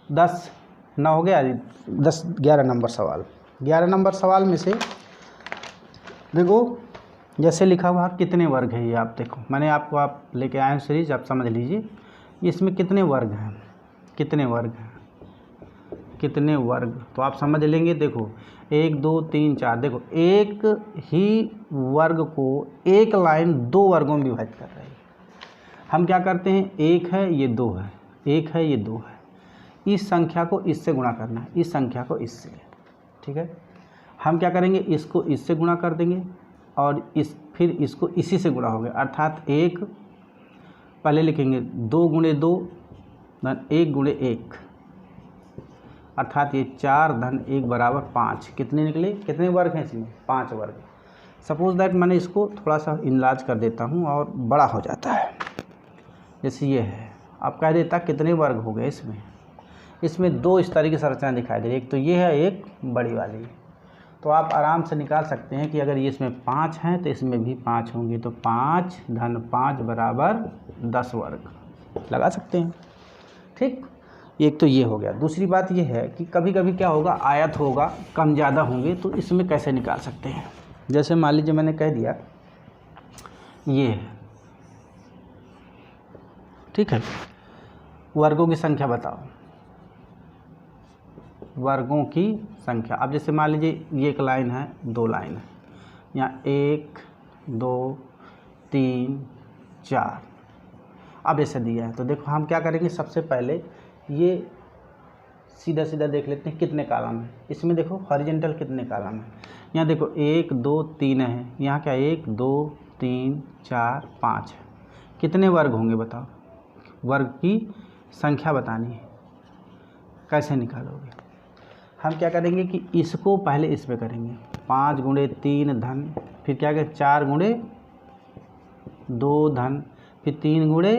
10 ना हो गया, 11 नंबर सवाल। 11 नंबर सवाल में से देखो जैसे लिखा हुआ कितने वर्ग है, ये आप देखो, मैंने आपको आप लेके आए हैं सीरीज, आप समझ लीजिए इसमें कितने वर्ग हैं, कितने वर्ग तो आप समझ लेंगे। देखो 1 2 3 4, देखो एक ही वर्ग को एक लाइन 2 वर्गों में विभाजित कर रही है। हम क्या करते हैं, 1 है ये 2 है, 1 है ये 2 है, इस संख्या को इससे गुणा करना है, इस संख्या को इससे, ठीक है। हम क्या करेंगे, इसको इससे गुणा कर देंगे और फिर इसको इसी से गुणा हो गया, अर्थात 1 पहले लिखेंगे 2 गुणे 2 धन 1 गुणे 1, अर्थात ये 4 धन 1 बराबर 5। कितने निकले, कितने वर्ग हैं इसमें, 5 वर्ग। सपोज दैट मैंने इसको थोड़ा सा इनलार्ज कर देता हूँ और बड़ा हो जाता है, जैसे ये है। आप कह देता कितने वर्ग हो गए इसमें 2 इस तरीके से रचना दिखाई दे रही है, एक तो ये है, एक बड़ी वाली। तो आप आराम से निकाल सकते हैं कि अगर ये इसमें 5 हैं तो इसमें भी 5 होंगे, तो 5 धन 5 बराबर 10 वर्ग लगा सकते हैं, ठीक। एक तो ये हो गया। दूसरी बात ये है कि कभी कभी क्या होगा, आयत होगा, कम ज़्यादा होंगे, तो इसमें कैसे निकाल सकते हैं। जैसे मान लीजिए मैंने कह दिया ये है, ठीक है, वर्गों की संख्या बताओ, वर्गों की संख्या। अब जैसे मान लीजिए ये एक लाइन है, दो लाइन है, यहाँ 1 2 3 4, अब ऐसे दिया है। तो देखो हम क्या करेंगे, सबसे पहले ये सीधा सीधा देख लेते हैं कितने कॉलम है। इसमें देखो हॉरिजॉन्टल कितने कॉलम है, यहाँ देखो 1 2 3 है, यहाँ क्या 1 2 3 4 5 है। कितने वर्ग होंगे बताओ, वर्ग की संख्या बतानी है, कैसे निकालोगे। हम क्या करेंगे कि इसको पहले इस पे करेंगे, 5 गुणे 3 धन, फिर क्या करें 4 गुणे 2 धन, फिर 3 गुणे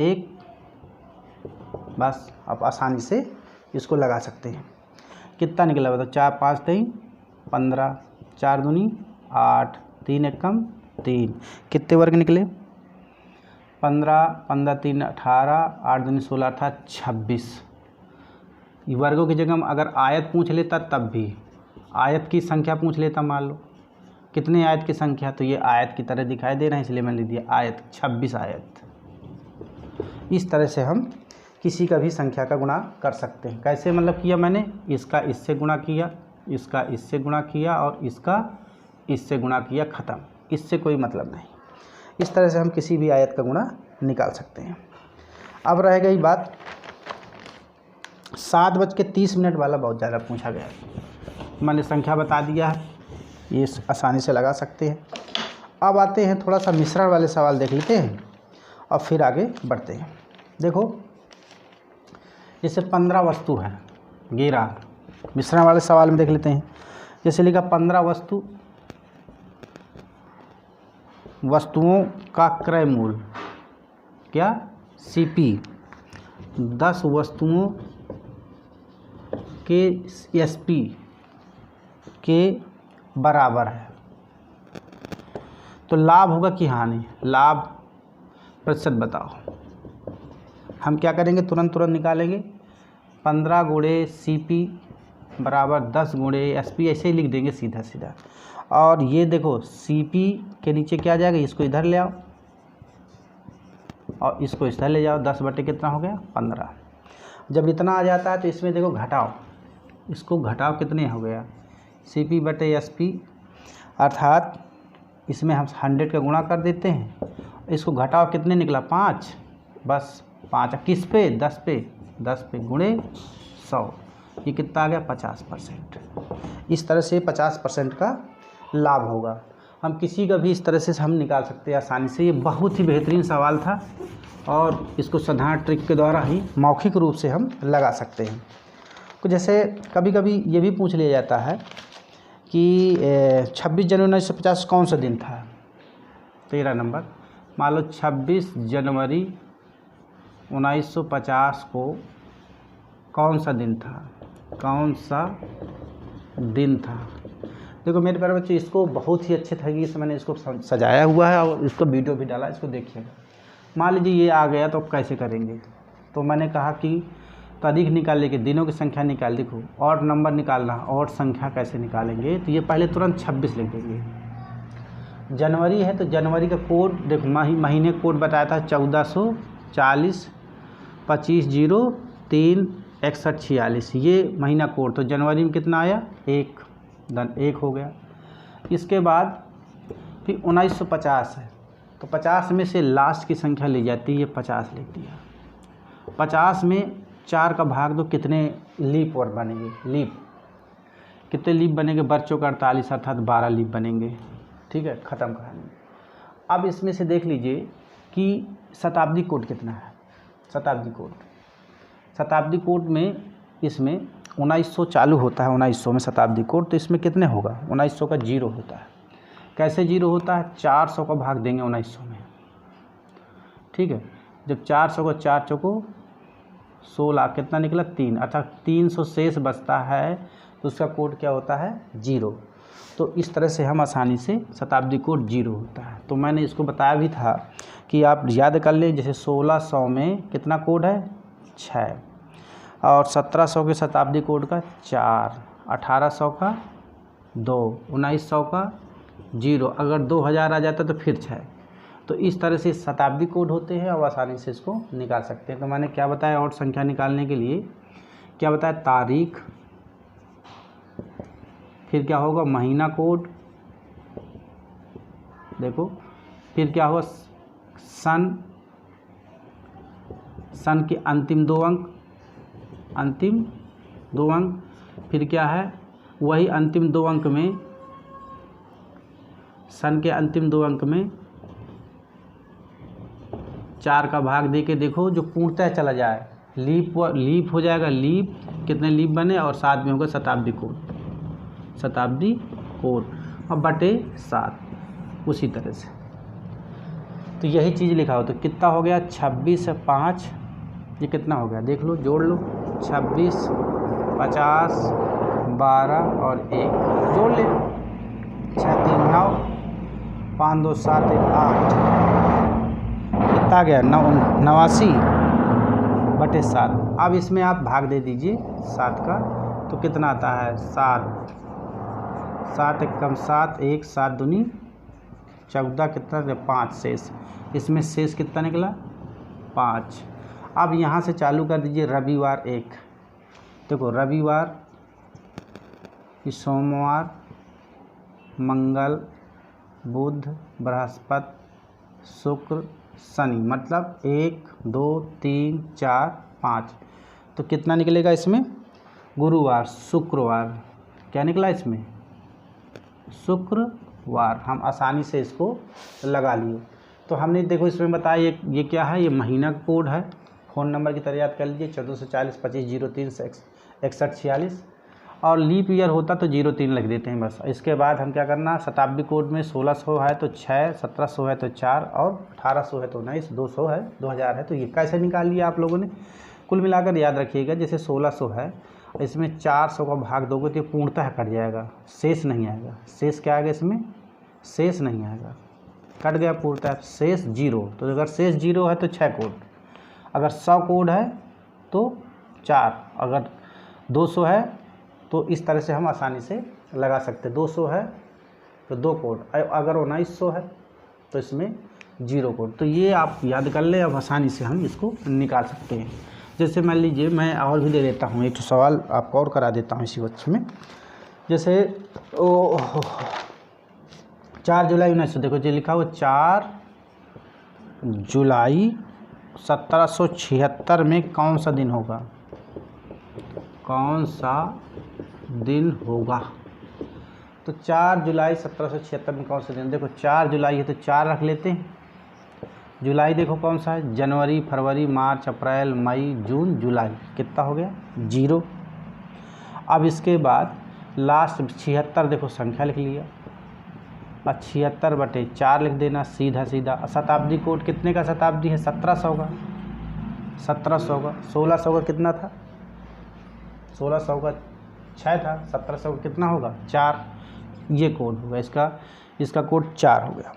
1, बस आप आसानी से इसको लगा सकते हैं। कितना निकला बताओ, 4 5 3 15, 4 दूनी 8, 3 एकम 3, कितने वर्ग निकले 15, 15 3 18, 8 दूनी 16, 18 26। वर्गों की जगह हम अगर आयत पूछ लेता तब भी, आयत की संख्या पूछ लेता, मान लो कितने आयत की संख्या, तो ये आयत की तरह दिखाई दे रहा है इसलिए मैंने लिख दिया आयत, 26 आयत। इस तरह से हम किसी का भी संख्या का गुणा कर सकते हैं। कैसे मतलब किया मैंने, इसका इससे गुणा किया, इसका इससे गुणा किया और इसका इससे गुणा किया, ख़त्म, इससे कोई मतलब नहीं। इस तरह से हम किसी भी आयत का गुणा निकाल सकते हैं। अब रह गई बात 7:30 वाला, बहुत ज़्यादा पूछा गया, मैंने संख्या बता दिया है, ये आसानी से लगा सकते हैं। अब आते हैं थोड़ा सा मिश्रण वाले सवाल देख लेते हैं और फिर आगे बढ़ते हैं। देखो जैसे 15 वस्तु है, 11 मिश्रण वाले सवाल में देख लेते हैं। जैसे लिखा 15 वस्तुओं का क्रय मूल्य क्या, CP 10 वस्तुओं के SP के बराबर है, तो लाभ होगा कि हानि, लाभ प्रतिशत बताओ। हम क्या करेंगे, तुरंत निकालेंगे, 15 गुणे CP बराबर 10 गुणे SP, ऐसे ही लिख देंगे सीधा सीधा। और ये देखो CP के नीचे क्या आ जाएगा, इसको इधर ले आओ और इसको इधर ले जाओ, 10 बटे कितना हो गया 15। जब इतना आ जाता है तो इसमें देखो घटाओ, इसको घटाओ, कितने हो गया CP बटे SP, अर्थात इसमें हम 100 का गुणा कर देते हैं, इसको घटाओ, कितने निकला 5, बस 5 किस पे, 10 पे, 10 पे गुणे 100, ये कितना आ गया 50%। इस तरह से 50% का लाभ होगा। हम किसी का भी इस तरह से हम निकाल सकते हैं आसानी से। ये बहुत ही बेहतरीन सवाल था और इसको साधारण ट्रिक के द्वारा ही मौखिक रूप से हम लगा सकते हैं। तो जैसे कभी कभी ये भी पूछ लिया जाता है कि 26 जनवरी 1950 कौन सा दिन था, 13 नंबर। मान लो 26 जनवरी 1950 को कौन सा दिन था, कौन सा दिन था। देखो मेरे प्यारे बच्चे, इसको बहुत ही अच्छे तरीके से मैंने इसको सजाया हुआ है और इसको वीडियो भी डाला, इसको देखिएगा। मान लीजिए ये आ गया तो अब कैसे करेंगे, तो मैंने कहा कि तारीख निकालने के, दिनों की संख्या निकाल, देखो और नंबर निकालना, और संख्या कैसे निकालेंगे, तो ये पहले तुरंत 26 लिख देंगे। जनवरी है तो जनवरी का कोड देखो, महीने कोड बताया था 1440 25/03 6146, ये महीना कोड। तो जनवरी में कितना आया 1, धन 1 हो गया। इसके बाद फिर 1950 है तो 50 में से लास्ट की संख्या ली जाती है, 50 लिख दिया। 50 में 4 का भाग दो, कितने लीप वर्ड बनेंगे, लीप कितने लीप बनेंगे, बच्चों का 48 अर्थात 12 लीप बनेंगे। ठीक है, ख़त्म कहानी। अब इसमें से देख लीजिए कि शताब्दी कोड कितना है। शताब्दी कोड में इसमें 1900 चालू होता है, 1900 में शताब्दी कोड, तो इसमें कितने होगा 1900 का 0 होता है। कैसे 0 होता है, 400 का भाग देंगे 1900 में। ठीक है, जब 400 को 4 चौको 16, कितना निकला 3, अर्थात 300 शेष बचता है तो उसका कोड क्या होता है 0। तो इस तरह से हम आसानी से शताब्दी कोड 0 होता है। तो मैंने इसको बताया भी था कि आप याद कर लें, जैसे 1600 में कितना कोड है 6, और 1700 के शताब्दी कोड का 4, 1800 का 2, 1900 का 0, अगर 2000 आ जाता तो फिर 6। तो इस तरह से शताब्दी कोड होते हैं और आसानी से इसको निकाल सकते हैं। तो मैंने क्या बताया और संख्या निकालने के लिए, क्या बताया, तारीख, फिर क्या होगा महीना कोड, देखो, फिर क्या होगा सन के अंतिम 2 अंक, फिर क्या है वही अंतिम 2 अंक में, सन के अंतिम 2 अंक में 4 का भाग दे के देखो जो पूर्णतः चला जाए, लीप हो जाएगा, लीप कितने लीप बने, और साथ में होगा शताब्दी कोड और बटे 7 उसी तरह से। तो यही चीज़ लिखा हो। तो कितना हो गया 26 से 5, ये कितना हो गया देख लो, जोड़ लो, 26, 50, 12 और 1 जोड़ ले, 6 3 9, 5 2 7 1 8, कितना गया 89 बटे 7। अब इसमें आप भाग दे दीजिए 7 का, तो कितना आता है 7, 7 एक कम 7, 1 7 दूनी 14, कितना 5 शेष, इसमें शेष कितना निकला 5। अब यहाँ से चालू कर दीजिए रविवार 1, देखो रविवार, सोमवार, मंगल, बुध, बृहस्पति, शुक्र, शनि, मतलब 1 2 3 4 5। तो कितना निकलेगा इसमें गुरुवार, शुक्रवार, क्या निकला इसमें शुक्रवार। हम आसानी से इसको लगा लिए। तो हमने देखो इसमें बताया ये क्या है, ये महीना का कोड है। फ़ोन नंबर की तरह याद कर लीजिए 1440 25 03 61 46, और लीप ईयर होता तो 03 लिख देते हैं बस। इसके बाद हम क्या करना, शताब्दी कोड में 1600 है तो 6, 1700 है तो 4, और 1800 है तो 19, 200 है, 2000 है तो ये कैसे निकाल लिया आप लोगों ने। कुल मिलाकर याद रखिएगा, जैसे 1600 है, इसमें 400 का भाग दोगे तो पूर्णतः कट जाएगा, शेष नहीं आएगा। शेष क्या आएगा इसमें, शेष नहीं आएगा, कट गया पूर्णतः, शेष 0। तो अगर शेष 0 है तो 6 कोड, अगर 100 कोड है तो 4, अगर 200 है तो इस तरह से हम आसानी से लगा सकते हैं। 200 है तो 2 कोड, अगर 1900 है तो इसमें 0 कोड। तो ये आप याद कर लें, अब आसानी से हम इसको निकाल सकते हैं। जैसे मान लीजिए मैं और भी दे देता हूँ, एक सवाल आपको और करा देता हूँ इसी वक्त में। जैसे 4 जुलाई 1900, देखो जो लिखा हुआ 4 जुलाई 1776 में कौन सा दिन होगा, कौन सा दिन होगा। तो 4 जुलाई 1776 में कौन सा दिन, देखो 4 जुलाई है तो 4 रख लेते हैं। जुलाई देखो कौन सा है, जनवरी, फरवरी, मार्च, अप्रैल, मई, जून, जुलाई, कितना हो गया 0। अब इसके बाद लास्ट 76, देखो संख्या लिख लिया, और 76 बटे 4 लिख देना, सीधा सीधा। शताब्दी कोड कितने का शताब्दी है, 1700 का, 1700 का, 1600 का कितना था, 1600 का 6 था, 1700 का कितना होगा 4, ये कोड होगा इसका कोड 4 हो गया।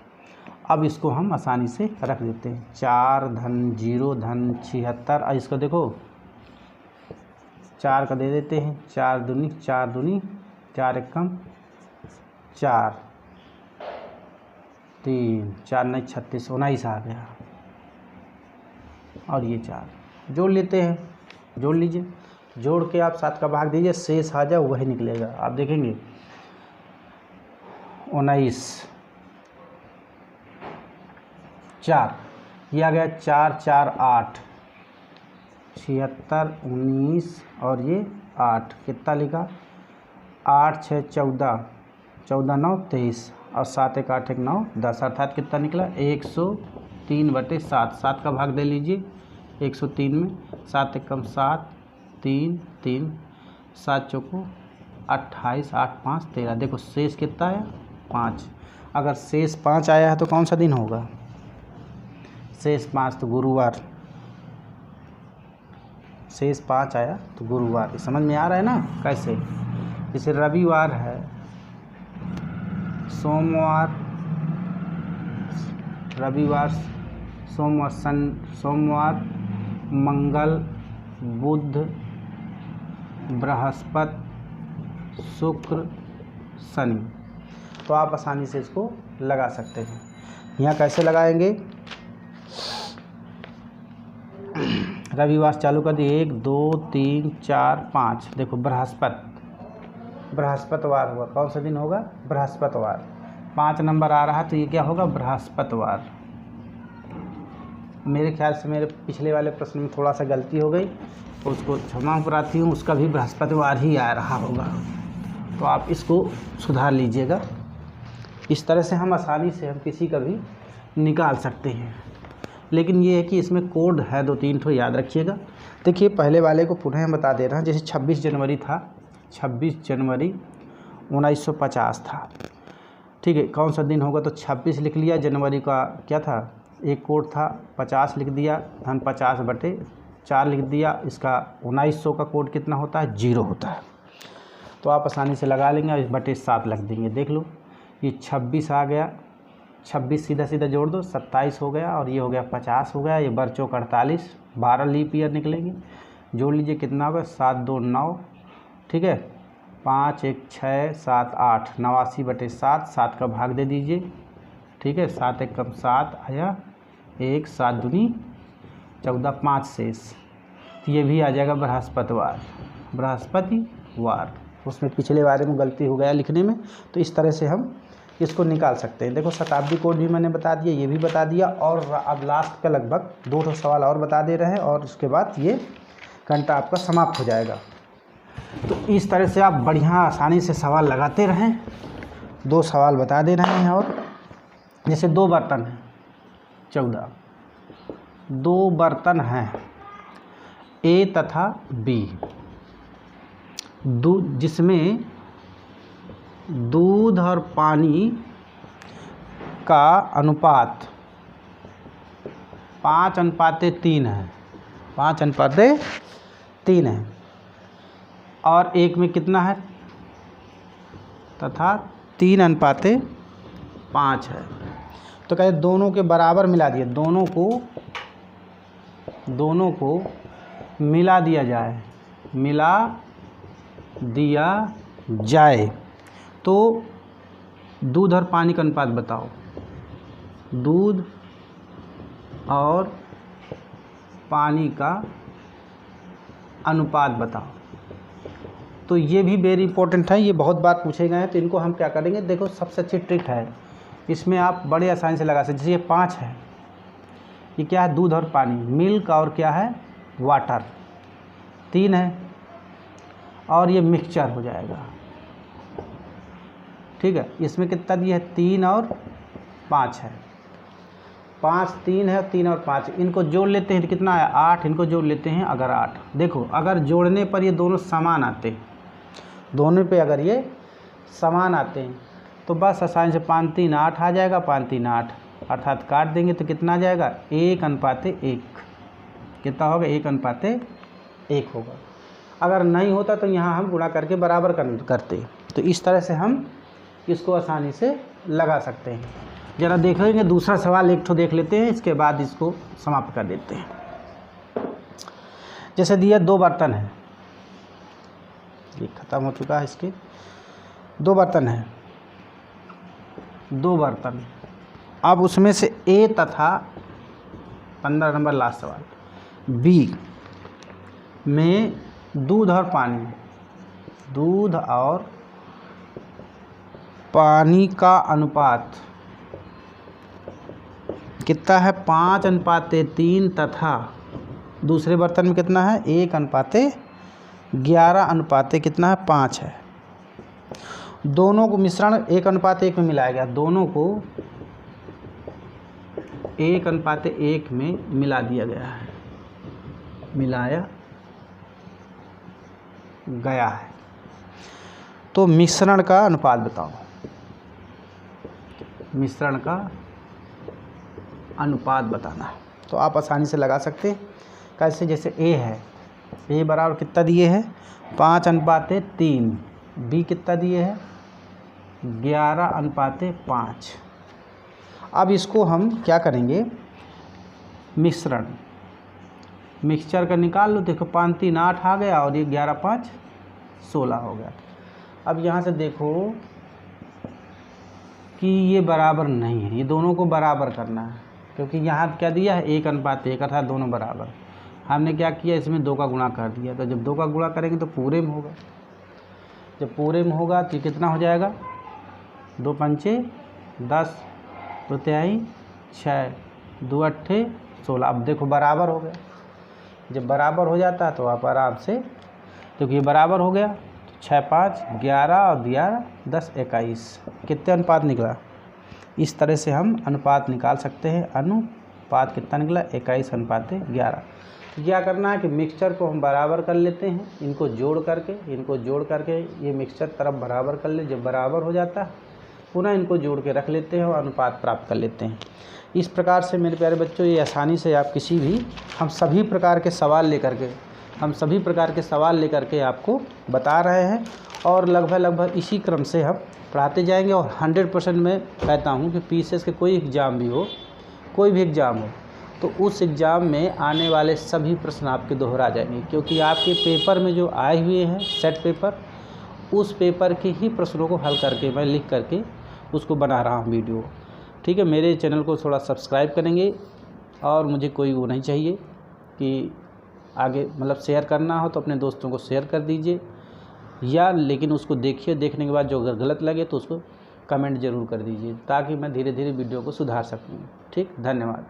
अब इसको हम आसानी से रख देते हैं, 4 धन 0 धन 76, और इसको देखो 4 का दे देते हैं, 4 दूनी 4 एकम 4 3 4 नहीं 36 19 आ गया, और ये 4 जोड़ लेते हैं, जोड़ लीजिए, जोड़ के आप 7 का भाग दीजिए, शेष आ जाए वही निकलेगा। आप देखेंगे 19 4, ये आ गया 4 4 8, 76 19 और ये 8, कितना लिखा 8 6 14, 14 9 23, और 7 1 8 1 9 10, अर्थात कितना निकला 103 बटे 7। 7 का भाग दे लीजिए 103 में, 7 एकम 7 3 3, 7 चौको 28, 8 5 13, देखो शेष कितना आया 5। अगर शेष 5 आया है तो कौन सा दिन होगा, शेष 5 तो गुरुवार, शेष 5 आया तो गुरुवार। समझ में आ रहा है ना कैसे। जैसे रविवार है, सोमवार, रविवार, सोमवार, सोमवार, मंगल, बुध, बृहस्पति, शुक्र, शनि। तो आप आसानी से इसको लगा सकते हैं। यहाँ कैसे लगाएंगे? रविवार चालू कर दिए, 1 2 3 4 5। देखो बृहस्पतिवार होगा। कौन सा दिन होगा? बृहस्पतिवार। 5 नंबर आ रहा है तो ये क्या होगा? बृहस्पतिवार। मेरे ख्याल से मेरे पिछले वाले प्रश्न में थोड़ा सा गलती हो गई, तो उसको क्षमा कराती हूँ। उसका भी बृहस्पतिवार ही आ रहा होगा, तो आप इसको सुधार लीजिएगा। इस तरह से हम आसानी से हम किसी का भी निकाल सकते हैं। लेकिन ये है कि इसमें कोड है 2-3 ठो, याद रखिएगा। देखिए पहले वाले को पुनः हम बता दे रहे हैं। जैसे 26 जनवरी था, 26 जनवरी 1950 था, ठीक है। कौन सा दिन होगा? तो 26 लिख लिया। जनवरी का क्या था? एक कोड था, 50 लिख दिया, धन 50/4 लिख दिया। इसका 1900 का कोड कितना होता है? 0 होता है। तो आप आसानी से लगा लेंगे और इस बटे 7 लग देंगे। देख लो, ये 26 आ गया, 26 सीधा सीधा जोड़ दो, 27 हो गया, और ये हो गया 50 हो गया। ये बरचों 48, 12 लीप ईयर निकलेंगे। जोड़ लीजिए कितना होगा? 7 2 9, ठीक है। 5 1 6 7 8, 89/7। 7 का भाग दे दीजिए, ठीक है। 7 1 कम 7 आया, 1 7 दूनी 14, 5 शेष। तो ये भी आ जाएगा बृहस्पतिवार। उसमें पिछले बारे में गलती हो गया लिखने में, तो इस तरह से हम इसको निकाल सकते हैं। देखो शताब्दी कोड भी मैंने बता दिया, ये भी बता दिया, और अब लास्ट का लगभग 2 सवाल और बता दे रहे हैं, और उसके बाद ये घंटा आपका समाप्त हो जाएगा। तो इस तरह से आप बढ़िया आसानी से सवाल लगाते रहें। 2 सवाल बता दे रहे हैं। और जैसे 2 बर्तन हैं, 14, 2 बर्तन हैं ए तथा बी, जिसमें दूध और पानी का अनुपात 5:3 है। 5:3 है। और एक में कितना है? तथा 3:5 है। तो कहते दोनों के बराबर मिला दिए, दोनों को मिला दिया जाए। तो दूध और पानी का अनुपात बताओ। दूध और पानी का अनुपात बताओ। तो ये भी वेरी इंपॉर्टेंट है, ये बहुत बार पूछे गए हैं। तो इनको हम क्या करेंगे? देखो सबसे अच्छी ट्रिक है, इसमें आप बड़े आसानी से लगा सकते। जैसे ये 5 है, ये क्या है? दूध और पानी, मिल्क और क्या है? वाटर। 3 है, और ये मिक्सचर हो जाएगा, ठीक है। इसमें कितना दिया है? 3 और 5 है। 5 3 है, 3 और 5, इनको जोड़ लेते हैं तो कितना है? 8। इनको जोड़ लेते हैं। अगर 8, देखो अगर जोड़ने पर ये दोनों समान आते हैं, दोनों पे अगर ये समान आते हैं तो बस आसानी से 5 3 8 आ जाएगा। 5 3 8, अर्थात काट देंगे तो कितना आ जाएगा? 1:1। कितना होगा? 1:1 होगा। अगर नहीं होता तो यहाँ हम गुणा करके बराबर करते। तो इस तरह से हम इसको आसानी से लगा सकते हैं। ज़रा देखेंगे दूसरा सवाल, एक ठो देख लेते हैं, इसके बाद इसको समाप्त कर देते हैं। जैसे दिया 2 बर्तन है, ये ख़त्म हो चुका है। इसके 2 बर्तन है, 2 बर्तन। अब उसमें से ए तथा 15 नंबर लास्ट सवाल, बी में दूध और पानी का अनुपात कितना है? 5:3 तथा दूसरे बर्तन में कितना है? 1:11 कितना है? 5 है। दोनों को मिश्रण 1:1 में मिलाया गया, दोनों को 1:1 में मिला दिया गया है, मिलाया गया है। तो मिश्रण का अनुपात बताओ। मिश्रण का अनुपात बताना है, तो आप आसानी से लगा सकते हैं। कैसे? जैसे ए है, ए बराबर कितना दिए है? 5:3। बी कितना दिए है? 11:5। अब इसको हम क्या करेंगे? मिक्सचर का निकाल लो। देखो 5 3 8 आ गया, और ये 11 5 16 हो गया। अब यहाँ से देखो कि ये बराबर नहीं है, ये दोनों को बराबर करना है, क्योंकि यहाँ क्या दिया है 1:1 अर्थात दोनों बराबर। हमने क्या किया, इसमें 2 का गुणा कर दिया, तो जब 2 का गुणा करेंगे तो पूरे में होगा। जब पूरे में होगा तो कितना हो जाएगा, 2 पंचे 10, 2 तिहाई 6, 2 अट्ठे 16। अब देखो बराबर हो गया। जब बराबर हो जाता है तो आप आराम से, क्योंकि ये बराबर हो गया, 6 5 11 और 11 10 21, कितने अनुपात निकला। इस तरह से हम अनुपात निकाल सकते हैं। अनुपात कितना निकला, 21:11। तो क्या करना है कि मिक्सचर को हम बराबर कर लेते हैं, इनको जोड़ करके ये मिक्सचर तरफ बराबर कर ले। जब बराबर हो जाता है पुनः इनको जोड़ के रख लेते हैं और अनुपात प्राप्त कर लेते हैं। इस प्रकार से मेरे प्यारे बच्चों ये आसानी से आप किसी भी, हम सभी प्रकार के सवाल लेकर के आपको बता रहे हैं और लगभग इसी क्रम से हम पढ़ाते जाएंगे। और 100% मैं कहता हूँ कि पीसीएस के कोई भी एग्ज़ाम हो तो उस एग्ज़ाम में आने वाले सभी प्रश्न आपके दोहरा जाएंगे, क्योंकि आपके पेपर में जो आए हुए हैं सेट पेपर, उस पेपर के ही प्रश्नों को हल करके मैं लिख करके उसको बना रहा हूँ वीडियो। ठीक है, मेरे चैनल को थोड़ा सब्सक्राइब करेंगे और मुझे कोई वो नहीं चाहिए कि आगे मतलब शेयर करना हो तो अपने दोस्तों को शेयर कर दीजिए, या लेकिन उसको देखिए, देखने के बाद जो अगर गलत लगे तो उसको कमेंट ज़रूर कर दीजिए, ताकि मैं धीरे धीरे वीडियो को सुधार सकूँ। ठीक, धन्यवाद।